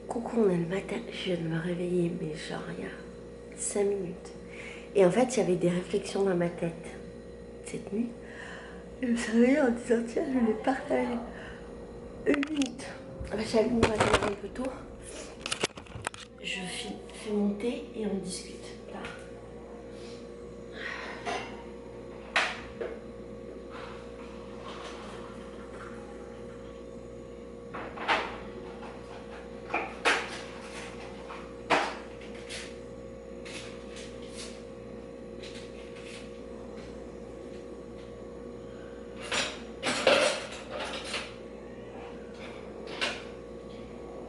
Coucou, on est le matin, je viens de me réveiller, mais genre il y a 5 minutes. Et en fait, j'avais des réflexions dans ma tête cette nuit. Je me suis réveillée en disant, tiens, je les partage. Une minute. J'allume mon réveil un peu tôt. Je fais mon thé et on discute. Là.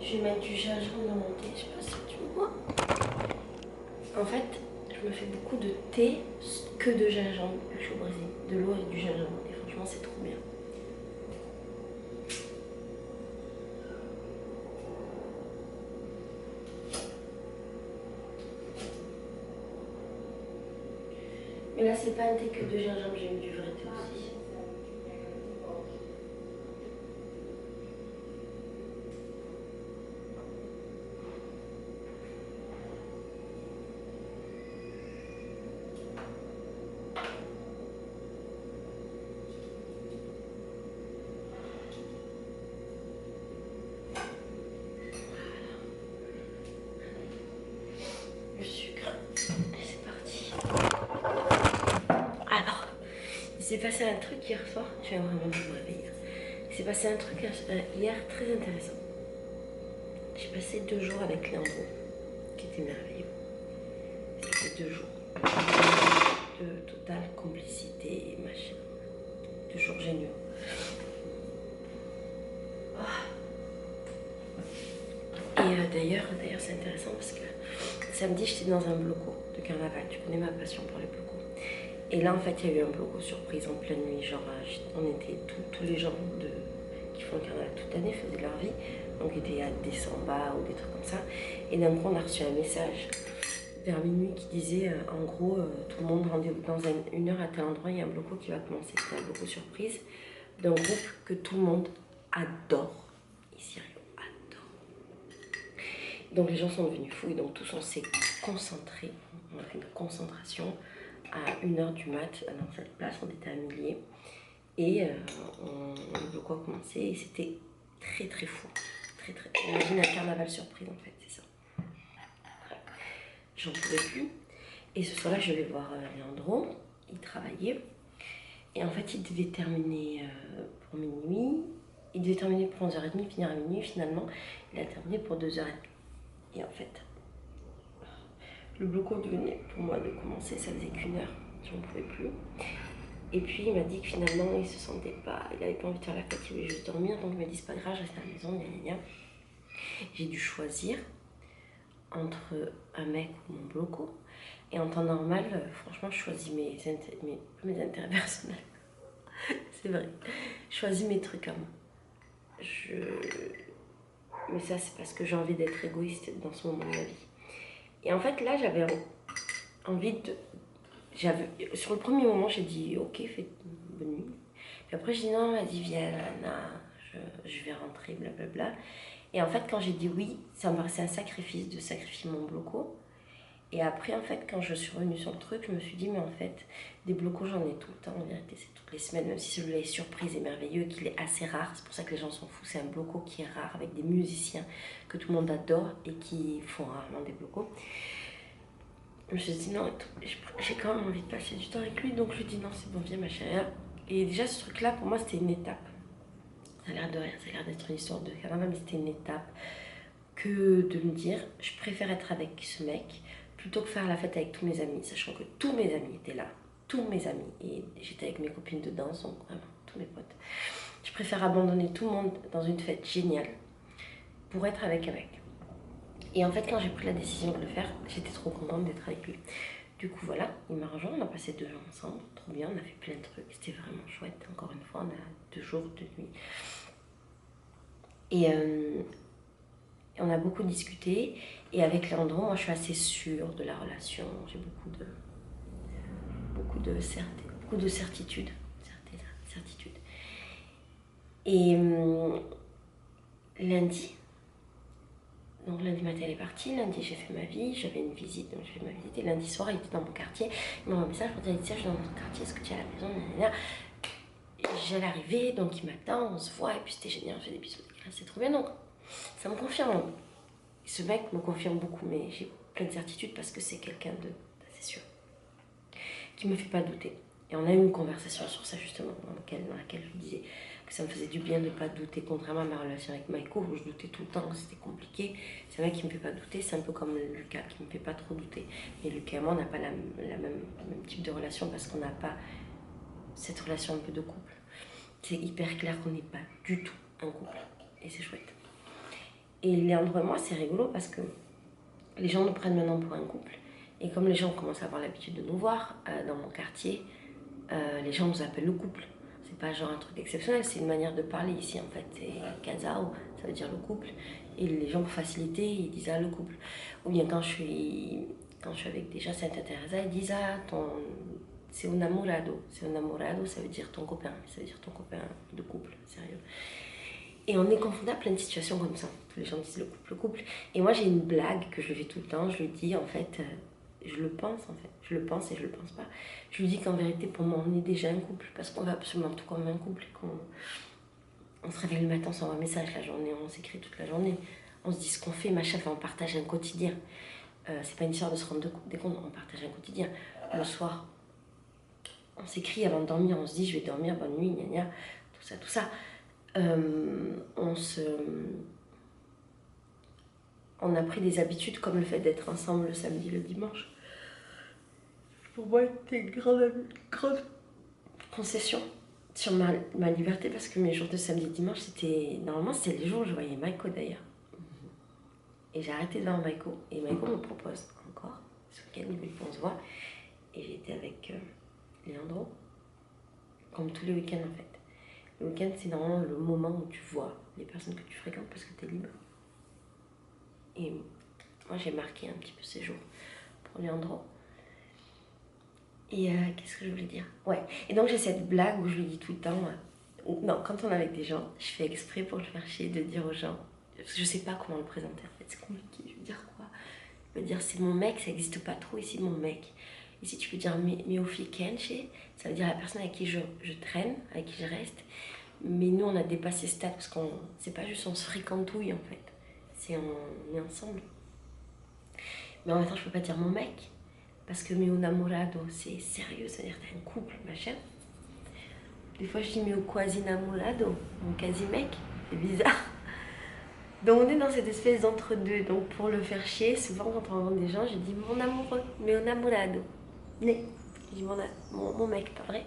Je vais mettre du gingembre dans mon thé, je sais pas si tu me vois. En fait, je me fais beaucoup de thé que de gingembre, je suis au Brésil. De l'eau et du gingembre. Et franchement, c'est trop bien. Mais là, c'est pas un thé que de gingembre, j'ai mis du vrai thé aussi. Le sucre. Et c'est parti. Alors, il s'est passé un truc hier soir. Je viens vraiment de me réveiller. Il s'est passé un truc hier très intéressant. J'ai passé 2 jours avec Leandro, qui était merveilleux. C'était 2 jours de totale complicité et machin. 2 jours géniaux. Et d'ailleurs, c'est intéressant parce que samedi, j'étais dans un bloco de carnaval. Tu connais ma passion pour les blocos. Et là, en fait, il y a eu un bloco surprise en pleine nuit. Genre, on était tous les gens qui font le carnaval toute l'année, faisaient leur vie. Donc, il était à des sambas ou des trucs comme ça. Et d'un coup, on a reçu un message vers minuit qui disait, en gros, tout le monde rendez-vous dans 1 heure à tel endroit, il y a un bloco qui va commencer. C'était un bloco surprise d'un groupe que tout le monde adore. Ici, on adore. Donc, les gens sont devenus fous et donc tous on s'est concentrés. On a fait une concentration à 1 h du mat dans cette place, on était à milliers. Et le bloco a commencé et c'était très très fou. Très très. Imagine un carnaval surprise en fait, c'est ça. J'en pouvais plus. Et ce soir-là, je vais voir Leandro. Il travaillait. Et en fait, il devait terminer pour minuit. Il devait terminer pour 11h30, finir à minuit. Finalement, il a terminé pour 2h30. Et en fait, le bloco devenait pour moi de commencer, ça faisait qu'1 heure. J'en pouvais plus. Et puis il m'a dit que finalement il se sentait pas, il avait pas envie de faire la fête, il voulait juste dormir. Donc il m'a dit c'est pas grave, je reste à la maison, gna. J'ai dû choisir entre un mec ou mon bloco. Et en temps normal, franchement, je choisis mes intérêts personnels. C'est vrai. Je choisis mes trucs à moi. Mais ça, c'est parce que j'ai envie d'être égoïste dans ce moment de ma vie. Et en fait, là, j'avais envie de... Sur le premier moment, j'ai dit ok, fais bonne nuit. Puis après, j'ai dit non, vas-y, viens, Anna, je vais rentrer, blablabla. Et en fait, quand j'ai dit oui, ça me paraissait un sacrifice de sacrifier mon bloco. Et après, en fait, quand je suis revenue sur le truc, je me suis dit, mais en fait, des blocos, j'en ai tout le temps. En vérité, c'est toutes les semaines, même si celui-là est surprise et merveilleux, qu'il est assez rare. C'est pour ça que les gens s'en foutent. C'est un bloco qui est rare, avec des musiciens que tout le monde adore et qui font rarement des blocos. Je me suis dit, non, j'ai quand même envie de passer du temps avec lui. Donc, je lui ai dit, non, c'est bon, viens, ma chérie. Et déjà, ce truc-là, pour moi, c'était une étape. Ça a l'air de rien, ça a l'air d'être une histoire de carnaval, mais c'était une étape que de me dire, je préfère être avec ce mec plutôt que faire la fête avec tous mes amis, sachant que tous mes amis étaient là, tous mes amis, et j'étais avec mes copines de danse, donc vraiment, tous mes potes. Je préfère abandonner tout le monde dans une fête géniale pour être avec un mec. Et en fait, quand j'ai pris la décision de le faire, j'étais trop contente d'être avec lui. Du coup, voilà, il m'a rejoint, on a passé 2 jours ensemble, trop bien, on a fait plein de trucs, c'était vraiment chouette. Encore une fois, on a 2 jours, 2 nuits. Et on a beaucoup discuté. Et avec Leandro, moi, je suis assez sûre de la relation. J'ai beaucoup de certitude. Et lundi, Donc lundi matin elle est partie, lundi j'ai fait ma vie, j'avais une visite, donc j'ai fait ma visite, et lundi soir il était dans mon quartier, il m'a envoyé un message pour dire Laetitia, je suis dans mon quartier, est-ce que tu es à la maison? J'allais arriver, donc il m'attend, on se voit, et puis c'était génial, on fait des bisous, c'est trop bien, donc ça me confirme. Ce mec me confirme beaucoup, mais j'ai plein de certitudes parce que c'est quelqu'un d'assez sûr, qui me fait pas douter. Et on a eu une conversation sur ça justement, dans laquelle je lui disais que ça me faisait du bien de ne pas douter, contrairement à ma relation avec Michael, où je doutais tout le temps, c'était compliqué. C'est un mec qui me fait pas douter, c'est un peu comme Lucas, qui me fait pas trop douter. Mais Lucas et moi, on n'a pas le même type de relation parce qu'on n'a pas cette relation un peu de couple. C'est hyper clair qu'on n'est pas du tout un couple, et c'est chouette. Et Léandre et moi, c'est rigolo parce que les gens nous prennent maintenant pour un couple. Et comme les gens commencent à avoir l'habitude de nous voir dans mon quartier, les gens nous appellent le couple. C'est pas genre un truc exceptionnel, c'est une manière de parler ici en fait. C'est casao, ça veut dire le couple. Et les gens pour faciliter, ils disent le couple. Ou bien quand je suis avec déjà Santa Teresa, ils disent c'est un enamorado. C'est un enamorado, ça veut dire ton copain. Ça veut dire ton copain de couple, sérieux. Et on est confronté à plein de situations comme ça. Tous les gens disent le couple, le couple. Et moi j'ai une blague que je fais tout le temps, je lui dis en fait, je le pense en fait, je le pense et je le pense pas. Je lui dis qu'en vérité pour moi on est déjà un couple, parce qu'on va absolument tout comme un couple. On se réveille le matin, on s'envoie un message la journée, on s'écrit toute la journée. On se dit ce qu'on fait, machin, on partage un quotidien. C'est pas une histoire de se rendre compte, on partage un quotidien. Le soir, on s'écrit avant de dormir, on se dit je vais dormir, bonne nuit, gna gna, tout ça, tout ça. On a pris des habitudes comme le fait d'être ensemble le samedi, le dimanche. Pour moi, c'était une grande concession sur ma liberté parce que mes jours de samedi et dimanche, normalement c'était les jours où je voyais Michael d'ailleurs. Et j'ai arrêté de voir Michael. Et Michael me propose encore, ce week-end, il veut qu'on se voit. Et j'ai été avec Leandro, comme tous les week-ends en fait. Le week-end, c'est normalement le moment où tu vois les personnes que tu fréquentes parce que tu es libre. Et moi, j'ai marqué un petit peu ces jours pour Leandro. Et qu'est-ce que je voulais dire? Ouais. Et donc, j'ai cette blague où je lui dis tout le temps... non, quand on est avec des gens, je fais exprès pour le faire chier de dire aux gens... Parce que je sais pas comment le présenter, en fait. C'est compliqué. Je veux dire quoi? Je veux dire, c'est mon mec, ça n'existe pas trop ici, mon mec. Ici, tu peux dire Miofi Kenche, ça veut dire la personne avec qui je traîne, avec qui je reste. Mais nous, on a dépassé ce stade parce qu'on... C'est pas juste on se fricantouille, en fait. C'est on est ensemble. Mais en même temps, je peux pas dire mon mec. Parce que meu namorado, c'est sérieux, c'est-à-dire t'as un couple, machin. Des fois, je dis meu quasi namorado, mon quasi-mec. C'est bizarre. Donc, on est dans cette espèce d'entre-deux. Donc, pour le faire chier, souvent, quand on rencontre des gens, je dis mon amoureux, meu namorado. Né. Je dis mon mec, pas vrai?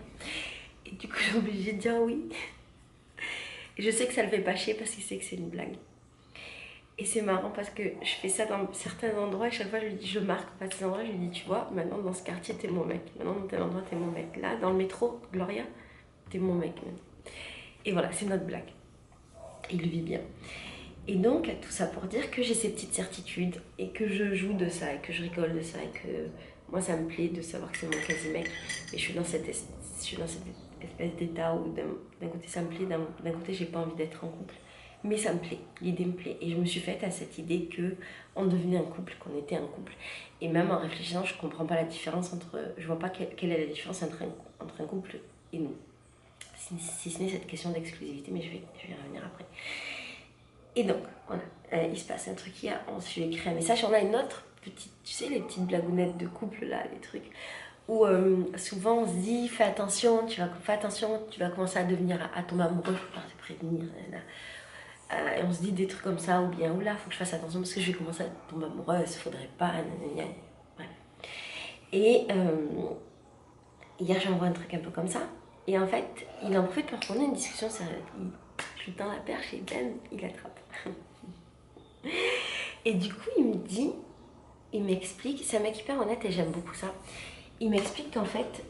Et du coup, je suis obligée de dire oui. Et je sais que ça le fait pas chier parce qu'il sait que c'est une blague. Et c'est marrant parce que je fais ça dans certains endroits et chaque fois je marque pas ces endroits, je lui dis tu vois, maintenant dans ce quartier t'es mon mec, maintenant dans tel endroit t'es mon mec, là dans le métro, Gloria, t'es mon mec. Et voilà, c'est notre blague. Il le vit bien. Et donc tout ça pour dire que j'ai ces petites certitudes et que je joue de ça et que je rigole de ça et que moi ça me plaît de savoir que c'est mon quasi-mec. Et je suis dans cette espèce d'état où d'un côté ça me plaît, d'un côté j'ai pas envie d'être en couple. Mais ça me plaît, l'idée me plaît. Et je me suis faite à cette idée qu'on devenait un couple, qu'on était un couple. Et même en réfléchissant, je ne comprends pas la différence entre... Je ne vois pas quelle est la différence entre un couple et nous. Si ce n'est cette question d'exclusivité, mais je vais y revenir après. Et donc, voilà, il se passe un truc hier, je lui ai écrit un message. On a une autre petite, tu sais, les petites blagounettes de couple, là, les trucs, où souvent on se dit, fais attention, tu vas commencer à devenir à tomber amoureux, je peux pas te prévenir, et on se dit des trucs comme ça, ou bien, oula, faut que je fasse attention parce que je vais commencer à tomber amoureuse, faudrait pas, ouais. Et hier, j'envoie un truc un peu comme ça, et en fait, il en profite pour qu'on ait une discussion sérieuse. Je lui tends la perche et ben, il attrape. Et du coup, il m'explique, c'est un mec hyper honnête et j'aime beaucoup ça. Il m'explique qu'en fait,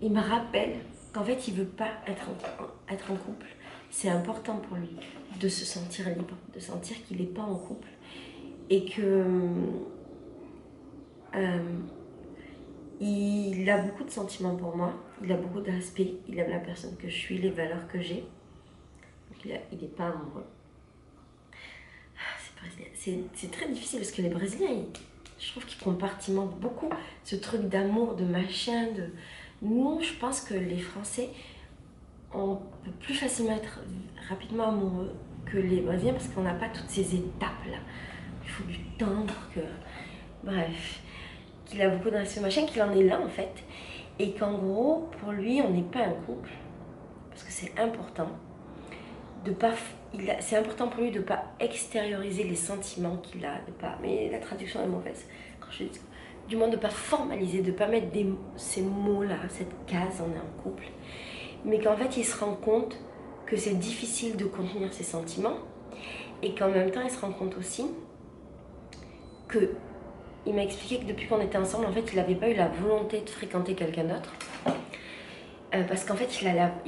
il me rappelle qu'en fait, il veut pas être en couple. C'est important pour lui de se sentir libre, de sentir qu'il n'est pas en couple et que il a beaucoup de sentiments pour moi, il a beaucoup de respect, il aime la personne que je suis, les valeurs que j'ai. Donc il n'est pas amoureux. c'est très difficile parce que les Brésiliens, je trouve qu'ils compartimentent beaucoup ce truc d'amour, de machin. Nous, je pense que les Français, on peut plus facilement être rapidement amoureux que les Brésiliens parce qu'on n'a pas toutes ces étapes-là. Il faut du temps pour que... Bref, qu'il a beaucoup de respect, machin, qu'il en est là en fait. Et qu'en gros, pour lui, on n'est pas un couple. Parce que c'est important de pas... C'est important pour lui de ne pas extérioriser les sentiments qu'il a, de pas... Mais la traduction est mauvaise. Quand je dis... Du moins de ne pas formaliser, de ne pas mettre ces mots-là, cette case, on est un couple. Mais qu'en fait, il se rend compte que c'est difficile de contenir ses sentiments. Et qu'en même temps, il se rend compte aussi que... Il m'a expliqué que depuis qu'on était ensemble, en fait, il n'avait pas eu la volonté de fréquenter quelqu'un d'autre. Parce qu'en fait, il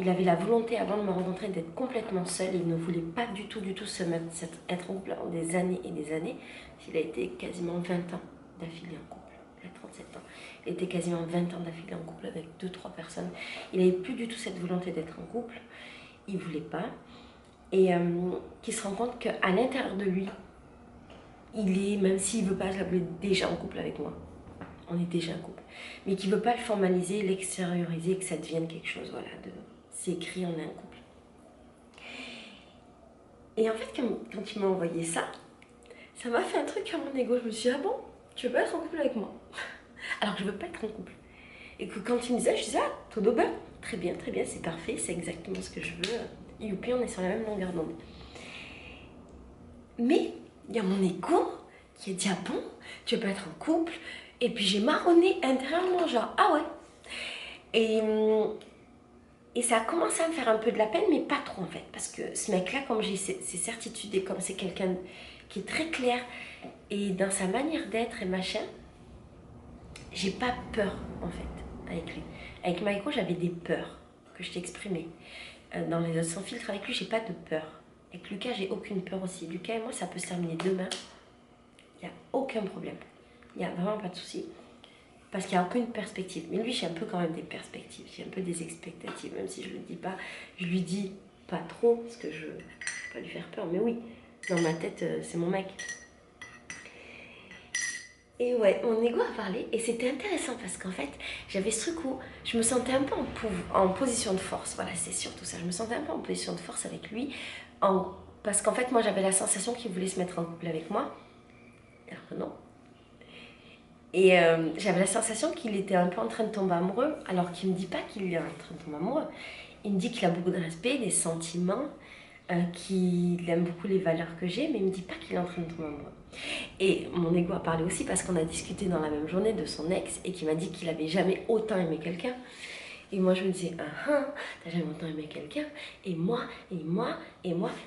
avait la volonté, avant de me rencontrer, d'être complètement seul. Il ne voulait pas du tout être en couple pendant des années et des années. Il a été quasiment 20 ans d'affilée en couple. Il a 37 ans. Il était quasiment 20 ans d'affilée en couple avec 2-3 personnes. Il n'avait plus du tout cette volonté d'être en couple. Il ne voulait pas. Et qu'il se rend compte qu'à l'intérieur de lui, il est, même s'il ne veut pas, je l'appelais déjà en couple avec moi. On est déjà un couple. Mais qui ne veut pas le formaliser, l'extérioriser, que ça devienne quelque chose, voilà, c'est écrit, on est un couple. Et en fait, quand il m'a envoyé ça m'a fait un truc à mon ego. Je me suis dit, ah bon, tu veux pas être en couple avec moi? Alors que je veux pas être en couple. Et que quand il me disait, je disais, ah, todo bien, très bien, c'est parfait, c'est exactement ce que je veux. Youpi, on est sur la même longueur d'onde. Mais il y a mon ego qui a dit, ah bon, tu veux pas être en couple? Et puis j'ai marronné intérieurement, genre, ah ouais. Et ça a commencé à me faire un peu de la peine, mais pas trop en fait. Parce que ce mec-là, comme j'ai ces certitudes et comme c'est quelqu'un qui est très clair et dans sa manière d'être et machin, j'ai pas peur en fait avec lui. Avec Maïko, j'avais des peurs que je t'ai exprimées. Dans les autres sans filtre, avec lui, j'ai pas de peur. Avec Lucas, j'ai aucune peur aussi. Lucas et moi, ça peut se terminer demain. Il n'y a aucun problème. Il n'y a vraiment pas de souci. Parce qu'il n'y a aucune perspective. Mais lui, j'ai un peu quand même des perspectives. J'ai un peu des expectatives. Même si je ne le dis pas, je lui dis pas trop. Parce que je ne veux pas lui faire peur. Mais oui, dans ma tête, c'est mon mec. Et ouais, mon ego a parlé. Et c'était intéressant parce qu'en fait, j'avais ce truc où je me sentais un peu en position de force. Voilà, c'est surtout ça. Je me sentais un peu en position de force avec lui. Parce qu'en fait, moi, j'avais la sensation qu'il voulait se mettre en couple avec moi. Alors que non. Et j'avais la sensation qu'il était un peu en train de tomber amoureux, alors qu'il ne me dit pas qu'il est en train de tomber amoureux. Il me dit qu'il a beaucoup de respect, des sentiments, qu'il aime beaucoup les valeurs que j'ai, mais il ne me dit pas qu'il est en train de tomber amoureux. Et mon ego a parlé aussi parce qu'on a discuté dans la même journée de son ex et qu'il m'a dit qu'il n'avait jamais autant aimé quelqu'un. Et moi je me disais, t'as jamais autant aimé quelqu'un, et moi,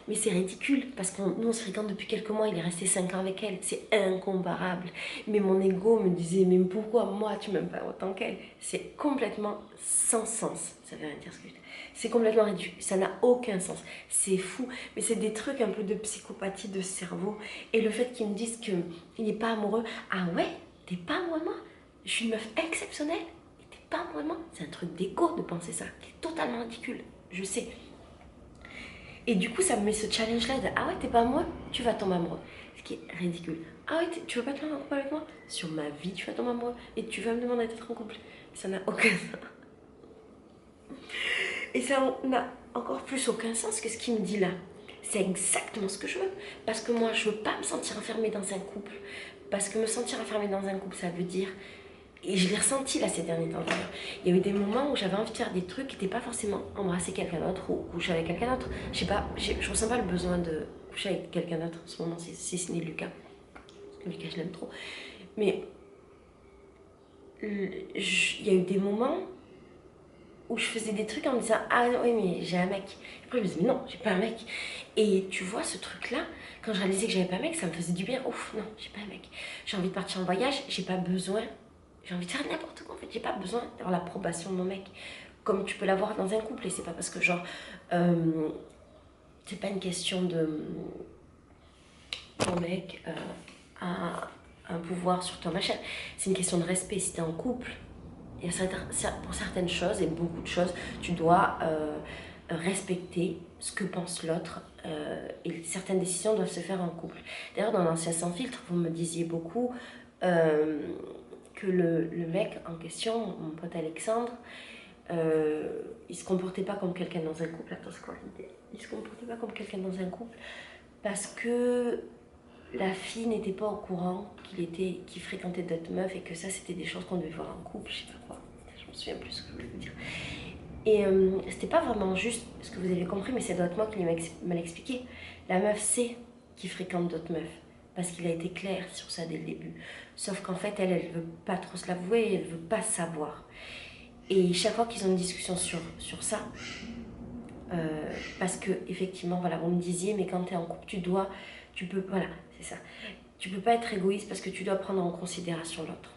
mais c'est ridicule, parce que nous on se fréquente depuis quelques mois, il est resté 5 ans avec elle, c'est incomparable. Mais mon ego me disait, mais pourquoi moi tu m'aimes pas autant qu'elle? C'est complètement sans sens, ça veut rien dire ce que je dis. C'est complètement ridicule, ça n'a aucun sens, c'est fou, mais c'est des trucs un peu de psychopathie de cerveau. Et le fait qu'ils me disent qu'il n'est pas amoureux, ah ouais, t'es pas amoureux de moi? Je suis une meuf exceptionnelle, pas vraiment, c'est un truc d'égo de penser ça, qui est totalement ridicule, je sais. Et du coup, ça me met ce challenge-là de ah ouais, t'es pas amoureux, tu vas tomber amoureux. Ce qui est ridicule. Ah ouais, tu veux pas te mettre en couple avec moi? Sur ma vie, tu vas tomber amoureux et tu vas me demander d'être en couple. Ça n'a aucun sens. Et ça n'a encore plus aucun sens que ce qu'il me dit là. C'est exactement ce que je veux. Parce que moi, je veux pas me sentir enfermée dans un couple. Parce que me sentir enfermée dans un couple, ça veut dire... Et je l'ai ressenti là ces derniers temps. Il y a eu des moments où j'avais envie de faire des trucs qui n'étaient pas forcément embrasser quelqu'un d'autre ou coucher avec quelqu'un d'autre. Je sais pas, je ressens pas le besoin de coucher avec quelqu'un d'autre en ce moment, si ce n'est Lucas. Parce que Lucas, je l'aime trop. Mais il y a eu des moments où je faisais des trucs en me disant ah oui mais j'ai un mec. Après je me disais mais non, j'ai pas un mec. Et tu vois ce truc là, quand je réalisais que j'avais pas un mec, ça me faisait du bien. Ouf, non, j'ai pas un mec. J'ai envie de partir en voyage, j'ai pas besoin. J'ai envie de faire n'importe quoi en fait, j'ai pas besoin d'avoir l'approbation de mon mec comme tu peux l'avoir dans un couple. Et c'est pas parce que genre c'est pas une question de ton mec a un pouvoir sur toi machin, c'est une question de respect. Si t'es en couple, il y a pour certaines choses et beaucoup de choses tu dois respecter ce que pense l'autre et certaines décisions doivent se faire en couple. D'ailleurs, dans l'ancien Sans Filtre, vous me disiez beaucoup que le mec en question, mon pote Alexandre, il se comportait pas comme quelqu'un dans un couple. Attends, c'est quoi l'idée? Il se comportait pas comme quelqu'un dans un couple parce que la fille n'était pas au courant qu'il fréquentait d'autres meufs et que ça c'était des choses qu'on devait voir en couple, je sais pas quoi. Je me souviens plus ce que je voulais vous dire. Et c'était pas vraiment juste ce que vous avez compris, mais ça doit être moi qui l'ai mal expliqué. La meuf sait qu'il fréquente d'autres meufs parce qu'il a été clair sur ça dès le début. Sauf qu'en fait, elle veut pas trop se l'avouer, elle veut pas savoir. Et chaque fois qu'ils ont une discussion sur ça, parce que effectivement, voilà, vous me disiez, mais quand tu es en couple, voilà, c'est ça. Tu peux pas être égoïste parce que tu dois prendre en considération l'autre.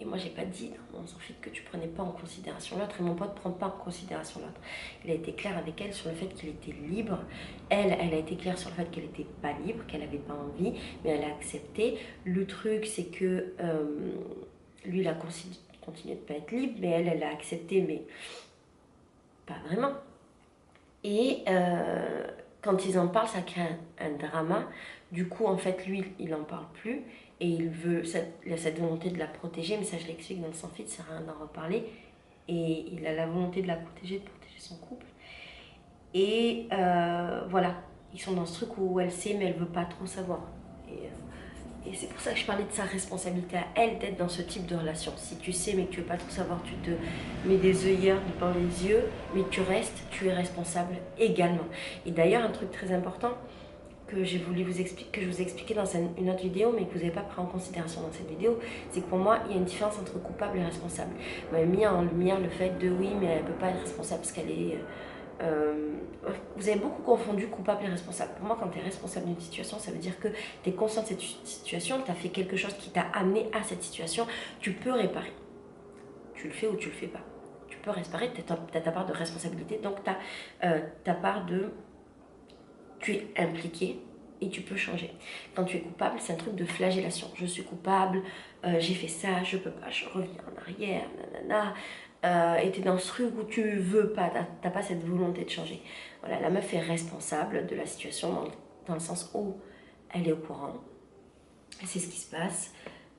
Et moi, j'ai pas dit dans mon Sans Filtre que tu prenais pas en considération l'autre. Et mon pote prend pas en considération l'autre. Il a été clair avec elle sur le fait qu'il était libre. Elle a été claire sur le fait qu'elle était pas libre, qu'elle avait pas envie, mais elle a accepté. Le truc, c'est que lui, il a continué de pas être libre, mais elle a accepté, mais pas vraiment. Et quand ils en parlent, ça crée un drama. Du coup, en fait, lui, il n'en parle plus. Et il a cette volonté de la protéger. Mais ça, je l'explique dans le Sans Filtre, ça sert à rien d'en reparler. Et il a la volonté de la protéger, de protéger son couple. Et voilà, ils sont dans ce truc où elle sait, mais elle veut pas trop savoir. Et c'est pour ça que je parlais de sa responsabilité à elle d'être dans ce type de relation. Si tu sais mais que tu veux pas tout savoir, tu te mets des œillères devant les yeux, mais tu restes, tu es responsable également. Et d'ailleurs, un truc très important que j'ai voulu vous expliquer, que je vous ai expliqué dans une autre vidéo, mais que vous n'avez pas pris en considération dans cette vidéo, c'est que pour moi, il y a une différence entre coupable et responsable. On m'a mis en lumière le fait de oui, mais elle ne peut pas être responsable parce qu'elle est... vous avez beaucoup confondu coupable et responsable. Pour moi, quand tu es responsable d'une situation, ça veut dire que tu es conscient de cette situation, tu as fait quelque chose qui t'a amené à cette situation, tu peux réparer. Tu le fais ou tu le fais pas. Tu peux réparer, tu as ta part de responsabilité, donc tu as ta part de... Tu es impliqué et tu peux changer. Quand tu es coupable, c'est un truc de flagellation. Je suis coupable, j'ai fait ça, je peux pas, je reviens en arrière, nanana. Et tu es dans ce truc où tu veux pas, t'as pas cette volonté de changer. Voilà, la meuf est responsable de la situation dans le sens où elle est au courant, elle sait ce qui se passe,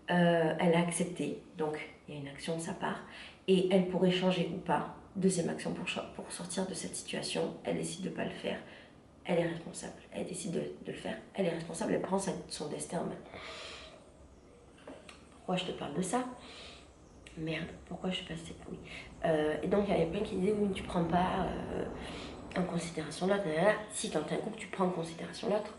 elle a accepté, donc il y a une action de sa part, et elle pourrait changer ou pas. Deuxième action pour sortir de cette situation, elle décide de ne pas le faire, elle est responsable. Elle décide de le faire, elle est responsable, elle prend son destin en main. Pourquoi je te parle de ça ? Merde, pourquoi je passe cette couille et donc il y avait plein qui disaient oui, mais tu prends pas en considération l'autre. Si, quand tu es un couple, tu prends en considération l'autre.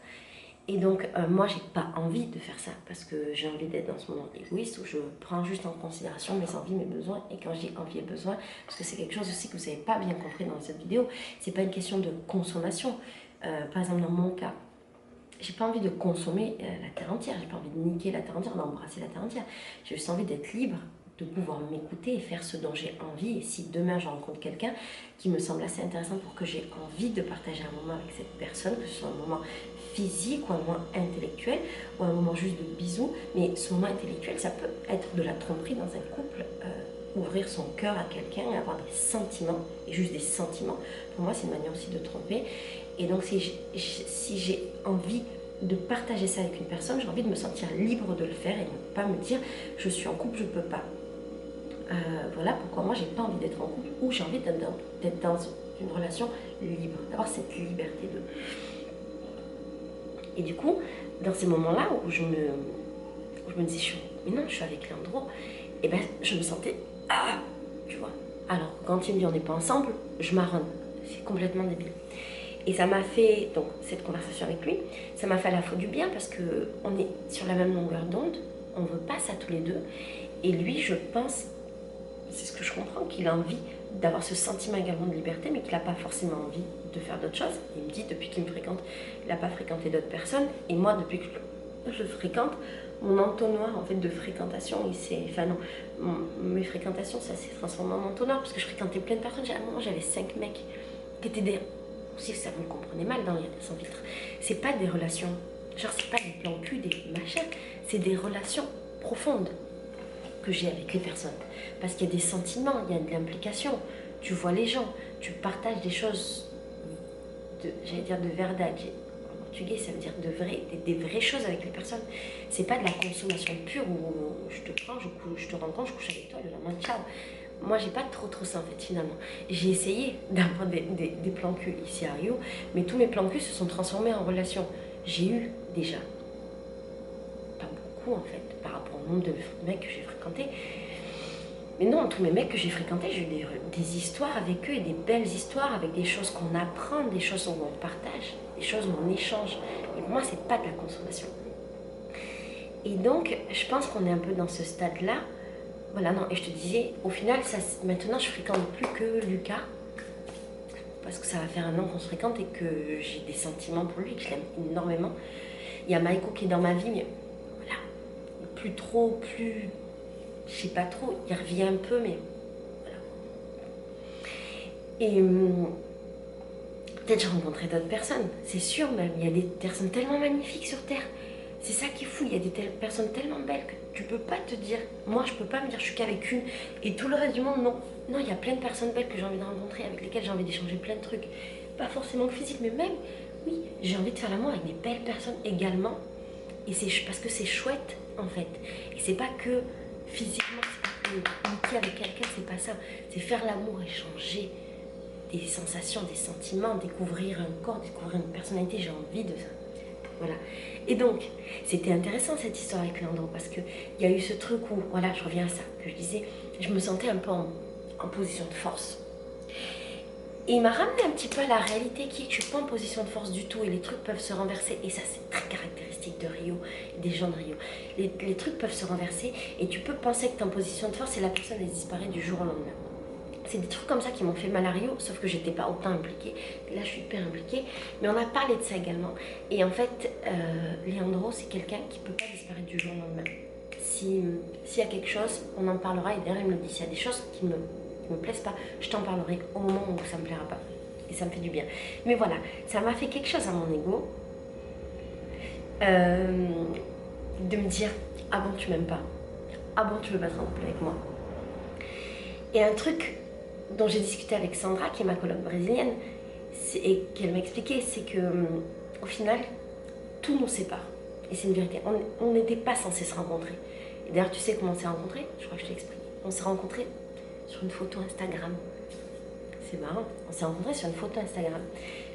Et donc moi, j'ai pas envie de faire ça parce que j'ai envie d'être dans ce moment égoïste où je prends juste en considération mes envies, mes besoins. Et quand je dis envie et besoin, parce que c'est quelque chose aussi que vous n'avez pas bien compris dans cette vidéo, c'est pas une question de consommation. Par exemple, dans mon cas, j'ai pas envie de consommer la terre entière, j'ai pas envie de niquer la terre entière, d'embrasser la terre entière. J'ai juste envie d'être libre, de pouvoir m'écouter et faire ce dont j'ai envie. Et si demain je rencontre quelqu'un qui me semble assez intéressant pour que j'ai envie de partager un moment avec cette personne, que ce soit un moment physique ou un moment intellectuel ou un moment juste de bisous, mais ce moment intellectuel, ça peut être de la tromperie dans un couple, ouvrir son cœur à quelqu'un, avoir des sentiments, et juste des sentiments. Pour moi, c'est une manière aussi de tromper. Et donc, si j'ai envie de partager ça avec une personne, j'ai envie de me sentir libre de le faire et ne pas me dire je suis en couple, je peux pas. Voilà pourquoi moi j'ai pas envie d'être en couple ou j'ai envie d'être dans une relation libre, d'avoir cette liberté de. Et du coup, dans ces moments-là où je me dis mais non, je suis avec Leandro, et ben je me sentais tu vois. Alors quand il me dit on n'est pas ensemble, je marronne, c'est complètement débile. Et ça m'a fait, donc cette conversation avec lui, ça m'a fait à la fois du bien parce qu'on est sur la même longueur d'onde, on veut pas ça tous les deux. Et lui, je pense, c'est ce que je comprends, qu'il a envie d'avoir ce sentiment également de liberté, mais qu'il n'a pas forcément envie de faire d'autres choses. Il me dit, depuis qu'il me fréquente, il n'a pas fréquenté d'autres personnes. Et moi, depuis que je le fréquente, mon entonnoir en fait de fréquentation, mes fréquentations, ça s'est transformé en entonnoir parce que je fréquentais plein de personnes. À un moment, j'avais 5 mecs qui étaient des... aussi ça vous comprenez mal dans les Sans Filtre, c'est pas des relations, genre c'est pas des plans cul, des machins, c'est des relations profondes que j'ai avec les personnes, parce qu'il y a des sentiments, il y a de l'implication, tu vois les gens, tu partages des choses j'allais dire de verdade. En portugais, ça veut dire des vraies choses avec les personnes. C'est pas de la consommation pure où je te prends, je te rencontre, je couche avec toi, le lendemain, ciao. Moi, j'ai pas trop ça en fait, finalement. J'ai essayé d'avoir des plans cul ici à Rio, mais tous mes plans cul se sont transformés en relations. J'ai eu déjà, pas beaucoup en fait, par rapport au nombre de mecs que j'ai fréquentés. Mais non, tous mes mecs que j'ai fréquentés, j'ai eu des histoires avec eux, et des belles histoires, avec des choses qu'on apprend, des choses où on partage, des choses où on échange. Et pour moi, c'est pas de la consommation. Et donc, je pense qu'on est un peu dans ce stade-là. Voilà, non, et je te disais, au final, maintenant, je fréquente plus que Lucas, parce que ça va faire 1 an qu'on se fréquente et que j'ai des sentiments pour lui, que je l'aime énormément. Il y a Maïko qui est dans ma vie, mais voilà, je sais pas trop, il revient un peu, mais voilà. Et peut-être j'ai rencontré d'autres personnes, c'est sûr même, il y a des personnes tellement magnifiques sur Terre. C'est ça qui est fou, il y a des personnes tellement belles que tu peux pas te dire, moi je peux pas me dire je suis qu'avec une et tout le reste du monde, non. Non, il y a plein de personnes belles que j'ai envie de rencontrer, avec lesquelles j'ai envie d'échanger plein de trucs. Pas forcément physique, mais même, oui, j'ai envie de faire l'amour avec des belles personnes également. Et c'est parce que c'est chouette en fait. Et c'est pas que physiquement, c'est pas que niquer avec quelqu'un, c'est pas ça. C'est faire l'amour, échanger des sensations, des sentiments, découvrir un corps, découvrir une personnalité, j'ai envie de ça. Voilà. Et donc, c'était intéressant cette histoire avec Leandro parce qu'il y a eu ce truc où, voilà, je reviens à ça, que je disais, je me sentais un peu en position de force. Et il m'a ramené un petit peu à la réalité qui est que je ne suis pas en position de force du tout et les trucs peuvent se renverser. Et ça, c'est très caractéristique de Rio, des gens de Rio. Les trucs peuvent se renverser et tu peux penser que tu es en position de force et la personne elle disparaît du jour au lendemain. C'est des trucs comme ça qui m'ont fait mal à Rio, sauf que j'étais pas autant impliquée. Là, je suis hyper impliquée. Mais on a parlé de ça également. Et en fait, Leandro, c'est quelqu'un qui peut pas disparaître du jour au lendemain. S'il y a quelque chose, on en parlera. Et d'ailleurs, il me le dit, s'il y a des choses qui me plaisent pas, je t'en parlerai au moment où ça me plaira pas. Et ça me fait du bien. Mais voilà, ça m'a fait quelque chose à mon ego. De me dire, ah bon, tu m'aimes pas? Ah bon, tu veux pas être en couple avec moi? Et un truc dont j'ai discuté avec Sandra, qui est ma coloc brésilienne, et qu'elle m'a expliqué, c'est que au final, tout nous sépare. Et c'est une vérité. On n'était pas censé se rencontrer. Et d'ailleurs, tu sais comment on s'est rencontrés? Je crois que je t'ai expliqué. On s'est rencontrés sur une photo Instagram. C'est marrant. On s'est rencontrés sur une photo Instagram.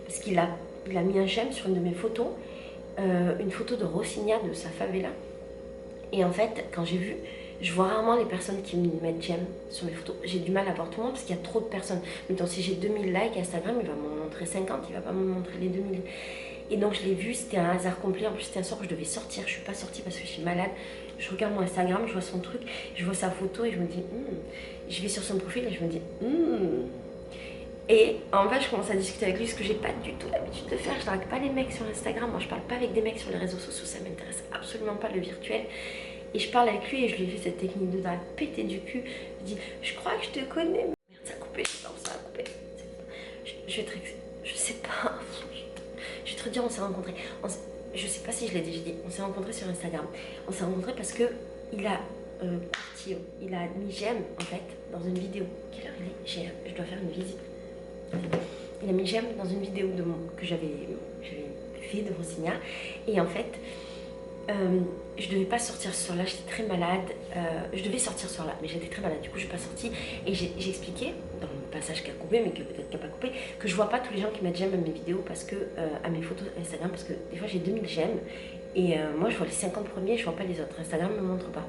Parce qu'il a mis un j'aime sur une de mes photos, une photo de Rocinha, de sa favela. Et en fait, quand j'ai vu, je vois rarement les personnes qui me mettent j'aime sur mes photos. J'ai du mal à voir tout le monde parce qu'il y a trop de personnes. Mettons, si j'ai 2000 likes, Instagram, il va m'en montrer 50, il va pas me montrer les 2000. Et donc je l'ai vu, c'était un hasard complet. En plus, c'était un soir où je devais sortir. Je suis pas sortie parce que je suis malade. Je regarde mon Instagram, je vois son truc, je vois sa photo et je me dis, je vais sur son profil et je me dis, Et en fait, je commence à discuter avec lui, ce que j'ai pas du tout l'habitude de faire. Je drague pas les mecs sur Instagram. Moi, je parle pas avec des mecs sur les réseaux sociaux. Ça m'intéresse absolument pas, le virtuel. Et je parle avec lui et je lui ai fait cette technique de drague péter du cul. Je dis, je crois que je te connais. Merde, ça a coupé, ça a coupé. Je sais pas. Je vais te redire, on s'est rencontrés. Je sais pas si je l'ai déjà dit. On s'est rencontrés sur Instagram. On s'est rencontrés parce que il a mis j'aime en fait dans une vidéo. Quelle heure il est? Je dois faire une visite. Il a mis j'aime dans une vidéo que j'avais fait de Rocinha. Et en fait, je devais pas sortir ce soir-là, j'étais très malade. Je devais sortir ce soir-là, mais j'étais très malade, du coup je suis pas sortie. Et j'ai expliqué, dans le passage qui a coupé, mais que peut-être qui n'a pas coupé, que je vois pas tous les gens qui mettent j'aime à mes vidéos, parce que, à mes photos Instagram, parce que des fois j'ai 2000 j'aime. Et moi je vois les 50 premiers, je vois pas les autres. Instagram me montre pas.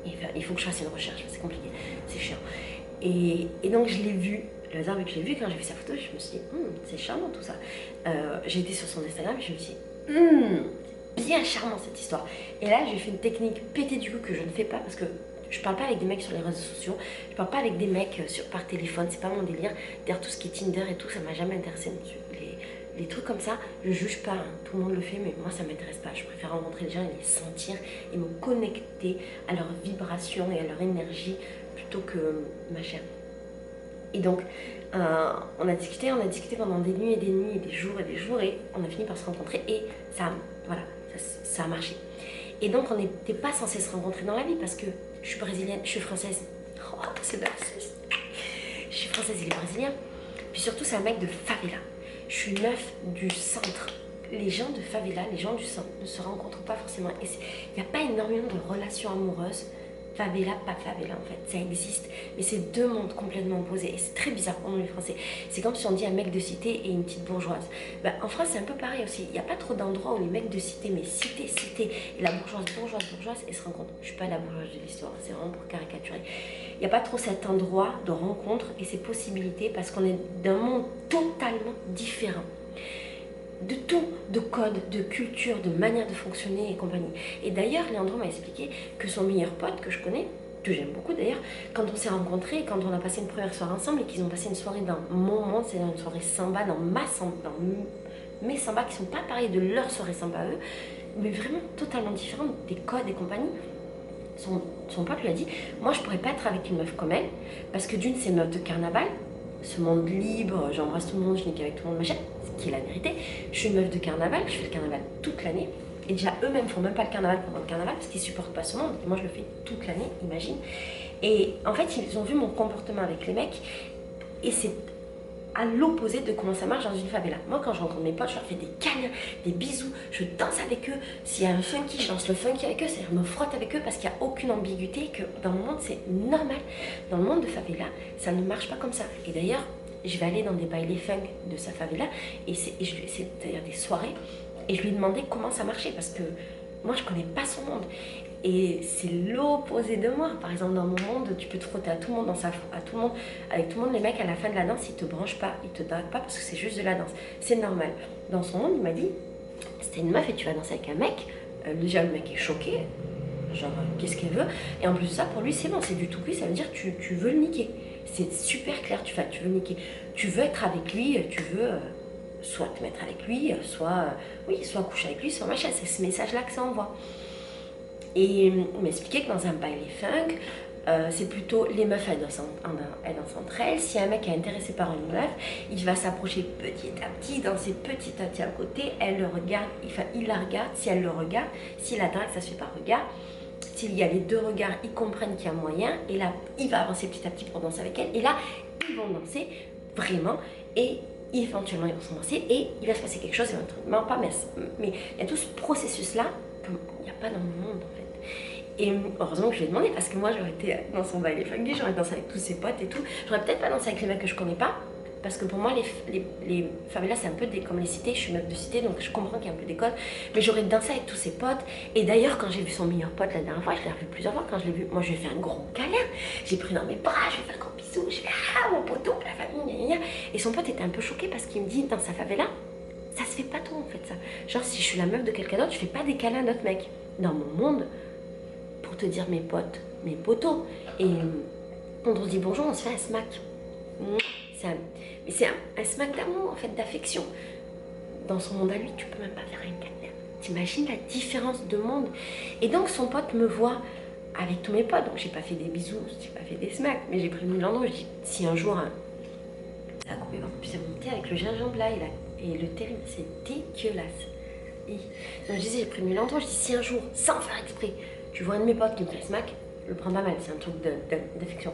Et il faut que je fasse une recherche, c'est compliqué, c'est chiant. Et donc je l'ai vu. Le hasard que je l'ai vu, quand j'ai vu sa photo, je me suis dit, c'est charmant tout ça. J'ai été sur son Instagram et je me suis dit, bien charmant cette histoire. Et là, j'ai fait une technique pétée du coup que je ne fais pas parce que je parle pas avec des mecs sur les réseaux sociaux, je parle pas avec des mecs par téléphone, c'est pas mon délire. D'ailleurs, tout ce qui est Tinder et tout, ça m'a jamais intéressé. Les trucs comme ça, je juge pas, tout le monde le fait, mais moi ça m'intéresse pas. Je préfère rencontrer les gens et les sentir et me connecter à leur vibration et à leur énergie plutôt que machin. Et donc, on a discuté pendant des nuits et des nuits et des jours et on a fini par se rencontrer et ça a marché. Et donc, on n'était pas censé se rencontrer dans la vie parce que je suis brésilienne, je suis française. Oh, c'est de la française. Je suis française, il est brésilien. Puis surtout, c'est un mec de favela. Je suis une meuf du centre. Les gens de favela, les gens du centre ne se rencontrent pas forcément. Et il n'y a pas énormément de relations amoureuses. Favela, pas favela en fait, ça existe, mais c'est deux mondes complètement opposés et c'est très bizarre pour nous les Français. C'est comme si on dit un mec de cité et une petite bourgeoise. Ben, en France c'est un peu pareil aussi, il n'y a pas trop d'endroits où les mecs de cité, mais cité, et la bourgeoise, elles se rencontrent. Je suis pas la bourgeoise de l'histoire, c'est vraiment pour caricaturer. Il n'y a pas trop cet endroit de rencontre et ces possibilités parce qu'on est d'un monde totalement différent. De tout, de code, de culture, de manière de fonctionner et compagnie. Et d'ailleurs, Leandro m'a expliqué que son meilleur pote, que je connais, que j'aime beaucoup d'ailleurs, quand on s'est rencontrés, quand on a passé une première soirée ensemble et qu'ils ont passé une soirée dans mon monde, c'est une soirée samba, dans mes sambas qui sont pas pareils de leur soirée samba à eux, mais vraiment totalement différentes des codes et compagnie. Son pote lui a dit, moi je pourrais pas être avec une meuf comme elle, parce que d'une c'est une meuf de carnaval, ce monde libre, j'embrasse tout le monde, je nique avec tout le monde, machin, ce qui est la vérité. Je suis une meuf de carnaval, je fais le carnaval toute l'année. Et déjà, eux-mêmes font même pas le carnaval pendant le carnaval parce qu'ils supportent pas ce monde. Et moi, je le fais toute l'année, imagine. Et en fait, ils ont vu mon comportement avec les mecs. Et c'est à l'opposé de comment ça marche dans une favela. Moi, quand je rencontre mes potes, je leur fais des câlins, des bisous, je danse avec eux. S'il y a un funky, je danse le funky avec eux, c'est-à-dire je me frotte avec eux parce qu'il n'y a aucune ambiguïté, que dans le monde, c'est normal. Dans le monde de favela, ça ne marche pas comme ça. Et d'ailleurs, je vais aller dans des bailey funk de sa favela, c'est-à-dire des soirées, et je lui ai demandé comment ça marchait, parce que moi, je ne connais pas son monde. Et c'est l'opposé de moi. Par exemple, dans mon monde, tu peux te frotter à tout le monde, avec tout le monde, les mecs, à la fin de la danse, ils te branchent pas, ils te draguent pas, parce que c'est juste de la danse. C'est normal. Dans son monde, il m'a dit, c'était une meuf et tu vas danser avec un mec. Déjà, le mec est choqué. Genre, qu'est-ce qu'elle veut? Et en plus de ça, pour lui, c'est bon, c'est du tout cuit, ça veut dire que tu veux le niquer. C'est super clair, tu veux le niquer. Tu veux être avec lui, tu veux soit te mettre avec lui, soit coucher avec lui, soit machin. C'est ce message-là que ça envoie. Et il m'expliquait que dans un baile funk, c'est plutôt les meufs, elles dansent entre elles. Si un mec est intéressé par une meuf, il va s'approcher petit à petit, danser petit à petit à côté. Elle le regarde, il la regarde. Si elle le regarde, s'il la drague, ça se fait par regard. S'il y a les deux regards, ils comprennent qu'il y a moyen. Et là, il va avancer petit à petit pour danser avec elle. Et là, ils vont danser vraiment. Et éventuellement, ils vont s'embrasser. Et il va se passer quelque chose éventuellement. Pas, mais il y a tout ce processus-là qu'il n'y a pas dans le monde, en fait. Et heureusement que je lui ai demandé, parce que moi, j'aurais été dans son baile funky, j'aurais dansé avec tous ses potes et tout. J'aurais peut-être pas dansé avec les mecs que je connais pas. Parce que pour moi, les favelas, c'est un peu comme les cités. Je suis meuf de cité, donc je comprends qu'il y a un peu d'école. Mais j'aurais dansé avec tous ses potes. Et d'ailleurs, quand j'ai vu son meilleur pote la dernière fois, je l'ai revu plusieurs fois. Quand je l'ai vu, moi, je lui ai fait un gros câlin. J'ai pris dans mes bras, je lui ai fait un gros bisou. Je lui ai fait ah, mon poteau, la famille, gna gna gna. Et son pote était un peu choqué parce qu'il me dit, dans sa favela, ça se fait pas trop en fait ça. Genre, si je suis la meuf de quelqu'un d'autre, je fais pas des câlins à d'autres mecs. Dans mon monde, pour te dire mes potes, mes potos. Et quand on se dit bonjour, on se fait un smack. Mais c'est un smack d'amour, en fait, d'affection. Dans son monde à lui, tu peux même pas faire un câlin. T'imagines la différence de monde. Et donc, son pote me voit avec tous mes potes. Donc, j'ai pas fait des bisous, j'ai pas fait des smacks, mais j'ai pris le Landro. Je dis, si un jour, ça a coupé, puis c'est monté avec le gingembre là et le terrible, c'est dégueulasse. Donc, je disais, j'ai pris le Landro. Je dis, si un jour, sans faire exprès, tu vois un de mes potes qui me fait smack, le prends pas mal, c'est un truc d'affection.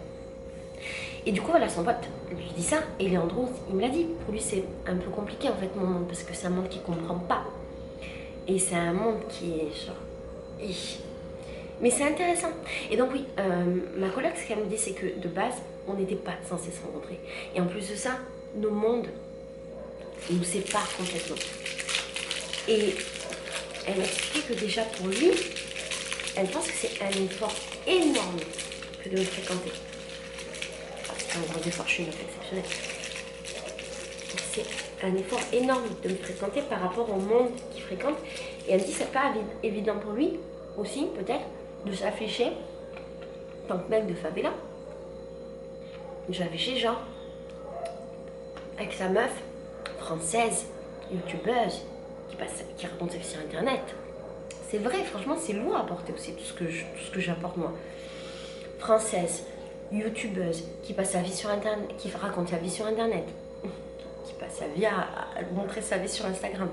Et du coup, voilà, son pote lui dit ça, et Leandro, il me l'a dit. Pour lui, c'est un peu compliqué, en fait, mon monde, parce que c'est un monde qu'il comprend pas. Et c'est un monde qui est genre... Mais c'est intéressant. Et donc, oui, ma collègue, ce qu'elle me dit, c'est que, de base, on n'était pas censés se rencontrer. Et en plus de ça, nos mondes nous séparent complètement. Et elle m'a expliqué que déjà, pour lui, elle pense que c'est un effort énorme que de me fréquenter. C'est un gros effort, je suis une meuf exceptionnelle. C'est un effort énorme de me fréquenter par rapport au monde qu'il fréquente. Et elle me dit que c'est pas évident pour lui aussi, peut-être, de s'afficher en tant que mec de favela. De s'afficher genre avec sa meuf française, youtubeuse, qui raconte sa vie sur internet. C'est vrai, franchement, c'est lourd à porter aussi tout ce que j'apporte moi. Française, youtubeuse, qui passe sa vie sur internet, qui raconte sa vie sur internet, qui passe sa vie à montrer sa vie sur Instagram,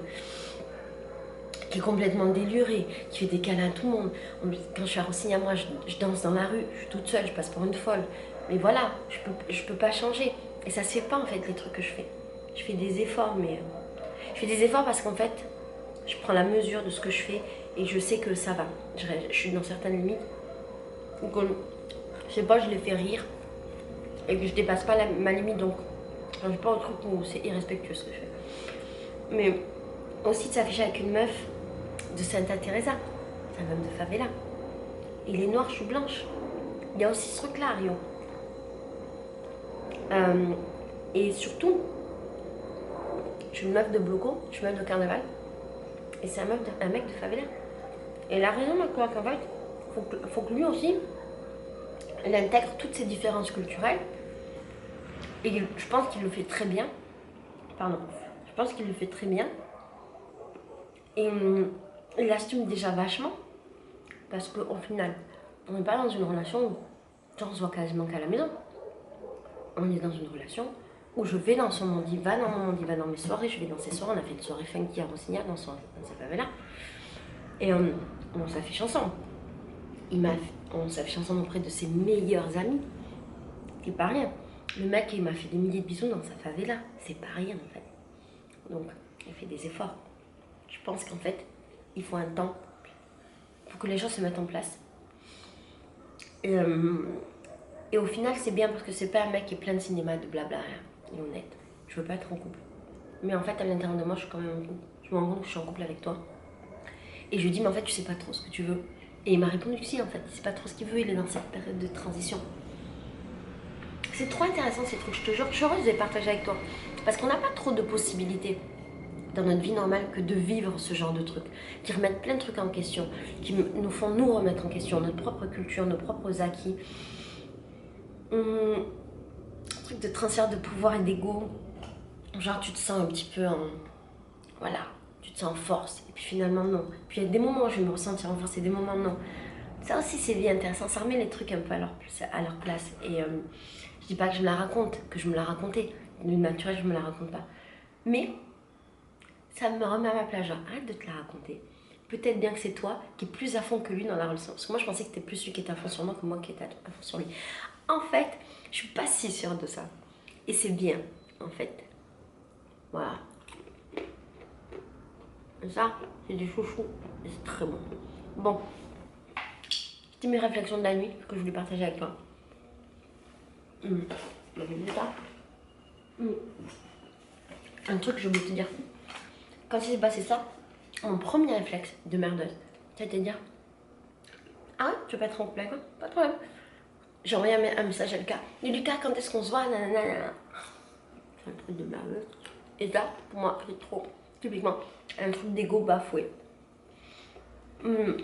qui est complètement délurée, qui fait des câlins à tout le monde. Quand je suis à Rossignol, moi, je danse dans la rue, je suis toute seule, je passe pour une folle. Mais voilà, je peux pas changer. Et ça se fait pas en fait, les trucs que je fais. Je fais des efforts, mais je fais des efforts parce qu'en fait, je prends la mesure de ce que je fais et je sais que ça va. Je suis dans certaines limites. Donc, je sais pas, je les fais rire et que je dépasse pas ma limite. Donc, je vais pas au truc où c'est irrespectueux ce que je fais. Mais aussi de s'afficher avec une meuf de Santa Teresa. C'est un homme de favela. Il est noir, je suis blanche. Il y a aussi ce truc-là, Rio. Et surtout, je suis une meuf de bloco, je suis une meuf de carnaval. Et c'est un mec de favela. Et la raison, quoi, qu'en fait, faut que lui aussi, il intègre toutes ces différences culturelles. Et je pense qu'il le fait très bien. Pardon. Je pense qu'il le fait très bien. Et il assume déjà vachement. Parce qu'au final, on n'est pas dans une relation où on se voit quasiment qu'à la maison. On est dans une relation où je vais dans son monde, il va dans mon monde, il va dans mes soirées, je vais dans ses soirées. On a fait une soirée funky à Rossignol dans sa favela. Et on s'affiche ensemble. On s'affiche ensemble auprès de ses meilleurs amis. C'est pas rien. Le mec, il m'a fait des milliers de bisous dans sa favela. C'est pas rien, en fait. Donc, il fait des efforts. Je pense qu'en fait, il faut un temps pour que les gens se mettent en place. Et au final, c'est bien parce que c'est pas un mec qui est plein de cinéma, de blabla, il est honnête. Je veux pas être en couple. Mais en fait, à l'intérieur de moi, je suis quand même en couple. Je me rends compte que je suis en couple avec toi. Et je lui dis, mais en fait, tu sais pas trop ce que tu veux. Et il m'a répondu que si, en fait, il sait pas trop ce qu'il veut, il est dans cette période de transition. C'est trop intéressant ces trucs, je te jure, je suis heureuse de les partager avec toi. Parce qu'on n'a pas trop de possibilités dans notre vie normale que de vivre ce genre de trucs, qui remettent plein de trucs en question, qui nous font nous remettre en question notre propre culture, nos propres acquis. Un truc de transfert de pouvoir et d'ego. Genre tu te sens un petit peu en... Voilà, tu te sens en force. Et puis finalement non. Puis il y a des moments où je vais me ressentir en force et des moments non. Ça aussi c'est bien intéressant, ça remet les trucs un peu à leur place. Et je dis pas que je me la raconte, que je me la racontais. D'une naturelle, je me la raconte pas. Mais ça me remet à ma place, genre arrête de te la raconter. Peut-être bien que c'est toi qui es plus à fond que lui dans la relation. Parce que moi je pensais que c'était plus lui qui était à fond sur moi que moi qui étais à fond sur lui. En fait, je suis pas si sûre de ça. Et c'est bien, en fait. Voilà. Et ça, c'est du chouchou. Et c'est très bon. Bon. C'était mes réflexions de la nuit que je voulais partager avec toi. Un truc que je voulais te dire. Quand il s'est passé ça, mon premier réflexe de merdeuse, c'était de dire ah, tu veux pas être en couple avec moi? Pas de problème. J'ai envoyé un message à Lucas. Et Lucas, quand est-ce qu'on se voit? Nanana. C'est un truc de merveilleux. Et là, pour moi, c'est trop, typiquement, un truc d'ego bafoué. Mais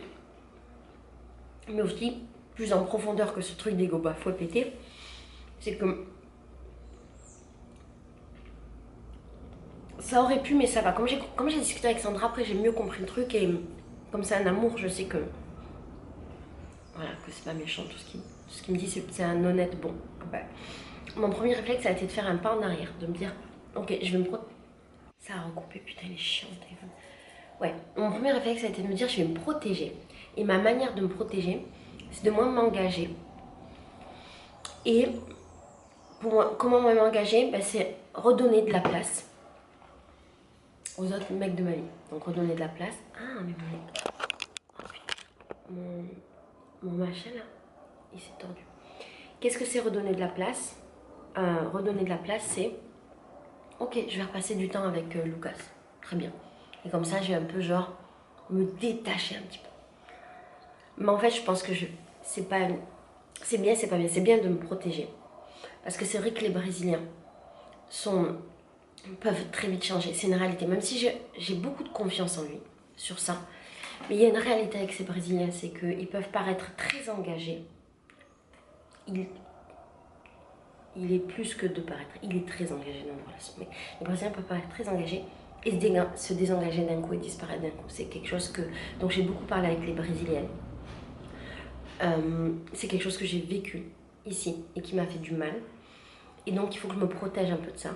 aussi, plus en profondeur que ce truc d'ego bafoué pété, c'est que ça aurait pu, mais ça va. Comme j'ai discuté avec Sandra, après j'ai mieux compris le truc. Et comme c'est un amour, je sais que voilà, que c'est pas méchant. Tout ce qu'il me dit, c'est un honnête bon. Ouais. Mon premier réflexe, ça a été de faire un pas en arrière, de me dire ok, je vais me protéger. Ça a recoupé, putain, il est chiant le téléphone. Ouais, mon premier réflexe, ça a été de me dire je vais me protéger. Et ma manière de me protéger, c'est de moins m'engager. Et pour moi, comment m'engager, ben, c'est redonner de la place aux autres mecs de ma vie. Donc redonner de la place. Ah, mais mon machin là, il s'est tordu. Qu'est-ce que c'est redonner de la place? Redonner de la place, c'est ok, je vais repasser du temps avec Lucas. Très bien. Et comme ça, j'ai un peu genre me détacher un petit peu. Mais en fait, je pense que c'est pas... C'est bien, c'est pas bien. C'est bien de me protéger. Parce que c'est vrai que les Brésiliens peuvent très vite changer. C'est une réalité. Même si j'ai beaucoup de confiance en lui sur ça. Mais il y a une réalité avec ces Brésiliens, c'est qu'ils peuvent paraître très engagés. Il est plus que de paraître. Il est très engagé dans une relation. Mais les Brésiliens peuvent paraître très engagés et se désengager d'un coup et disparaître d'un coup. C'est quelque chose que... Donc j'ai beaucoup parlé avec les Brésiliennes. C'est quelque chose que j'ai vécu ici et qui m'a fait du mal. Et donc il faut que je me protège un peu de ça.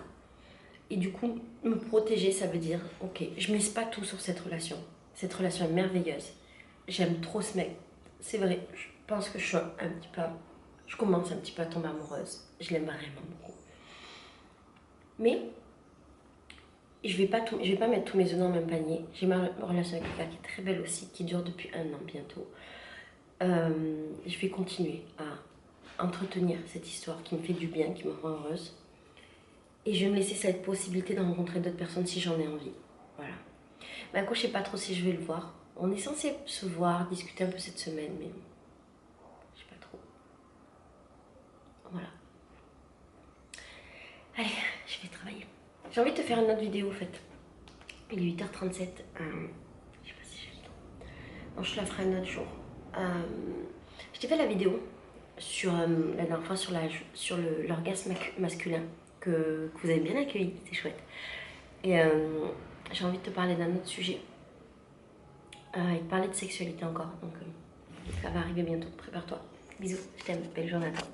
Et du coup, me protéger, ça veut dire, ok, je mise pas tout sur cette relation. Cette relation est merveilleuse. J'aime trop ce mec. C'est vrai, je pense que je commence un petit peu à tomber amoureuse. Je l'aime vraiment beaucoup. Mais je vais pas mettre tous mes œufs dans le même panier. J'ai ma relation avec Lucas qui est très belle aussi, qui dure depuis 1 an bientôt. Je vais continuer à entretenir cette histoire qui me fait du bien, qui me rend heureuse. Et je vais me laisser cette possibilité de rencontrer d'autres personnes si j'en ai envie. Voilà. Mais à quoi je sais pas trop si je vais le voir. On est censé se voir, discuter un peu cette semaine, mais je sais pas trop. Voilà. Allez, je vais travailler. J'ai envie de te faire une autre vidéo en fait. Il est 8h37. Je sais pas si j'ai le temps. Bon, je te la ferai un autre jour. Je t'ai fait la vidéo sur la dernière fois sur l'orgasme masculin que vous avez bien accueilli, c'est chouette. Et j'ai envie de te parler d'un autre sujet et de parler de sexualité encore. Donc ça va arriver bientôt, prépare-toi. Bisous, je t'aime, belle journée à toi.